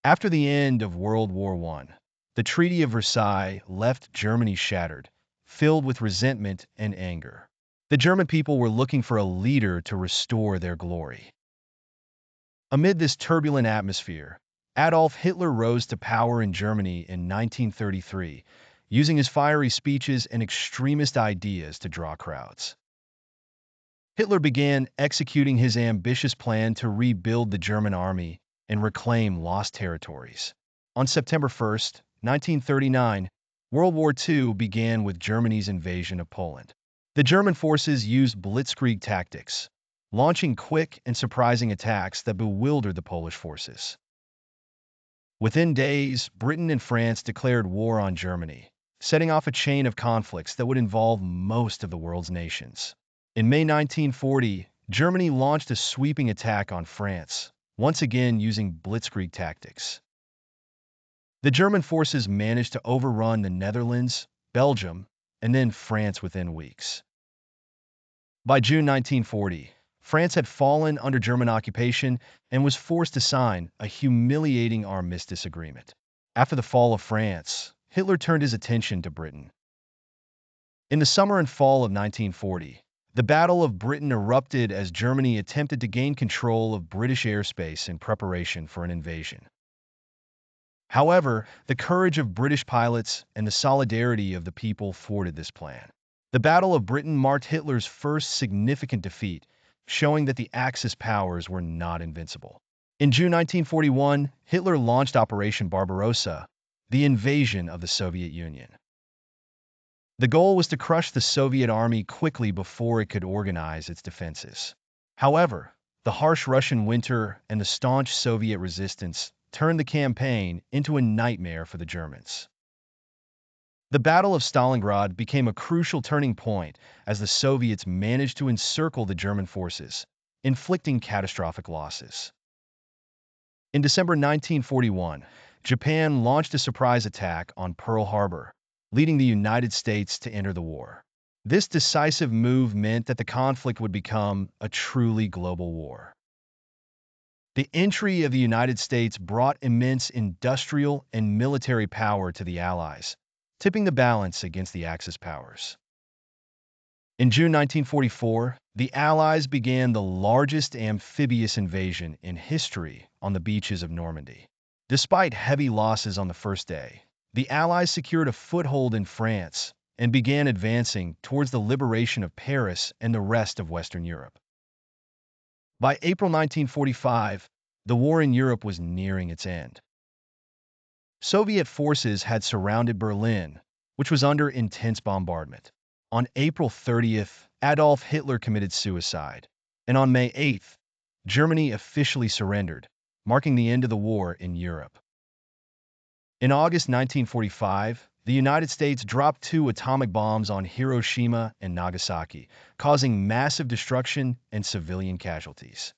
After the end of World War I, the Treaty of Versailles left Germany shattered, filled with resentment and anger. The German people were looking for a leader to restore their glory. Amid this turbulent atmosphere, Adolf Hitler rose to power in Germany in 1933, using his fiery speeches and extremist ideas to draw crowds. Hitler began executing his ambitious plan to rebuild the German army and reclaim lost territories. On September 1st, 1939, World War II began with Germany's invasion of Poland. The German forces used blitzkrieg tactics, launching quick and surprising attacks that bewildered the Polish forces. Within days, Britain and France declared war on Germany, setting off a chain of conflicts that would involve most of the world's nations. In May 1940, Germany launched a sweeping attack on France, once again using blitzkrieg tactics. The German forces managed to overrun the Netherlands, Belgium, and then France within weeks. By June 1940, France had fallen under German occupation and was forced to sign a humiliating armistice agreement. After the fall of France, Hitler turned his attention to Britain. In the summer and fall of 1940, the Battle of Britain erupted as Germany attempted to gain control of British airspace in preparation for an invasion. However, the courage of British pilots and the solidarity of the people thwarted this plan. The Battle of Britain marked Hitler's first significant defeat, showing that the Axis powers were not invincible. In June 1941, Hitler launched Operation Barbarossa, the invasion of the Soviet Union. The goal was to crush the Soviet army quickly before it could organize its defenses. However, the harsh Russian winter and the staunch Soviet resistance turned the campaign into a nightmare for the Germans. The Battle of Stalingrad became a crucial turning point as the Soviets managed to encircle the German forces, inflicting catastrophic losses. In December 1941, Japan launched a surprise attack on Pearl Harbor, leading the United States to enter the war. This decisive move meant that the conflict would become a truly global war. The entry of the United States brought immense industrial and military power to the Allies, tipping the balance against the Axis powers. In June 1944, the Allies began the largest amphibious invasion in history on the beaches of Normandy. Despite heavy losses on the first day, the Allies secured a foothold in France and began advancing towards the liberation of Paris and the rest of Western Europe. By April 1945, the war in Europe was nearing its end. Soviet forces had surrounded Berlin, which was under intense bombardment. On April 30th, Adolf Hitler committed suicide, and on May 8th, Germany officially surrendered, marking the end of the war in Europe. In August 1945, the United States dropped 2 atomic bombs on Hiroshima and Nagasaki, causing massive destruction and civilian casualties.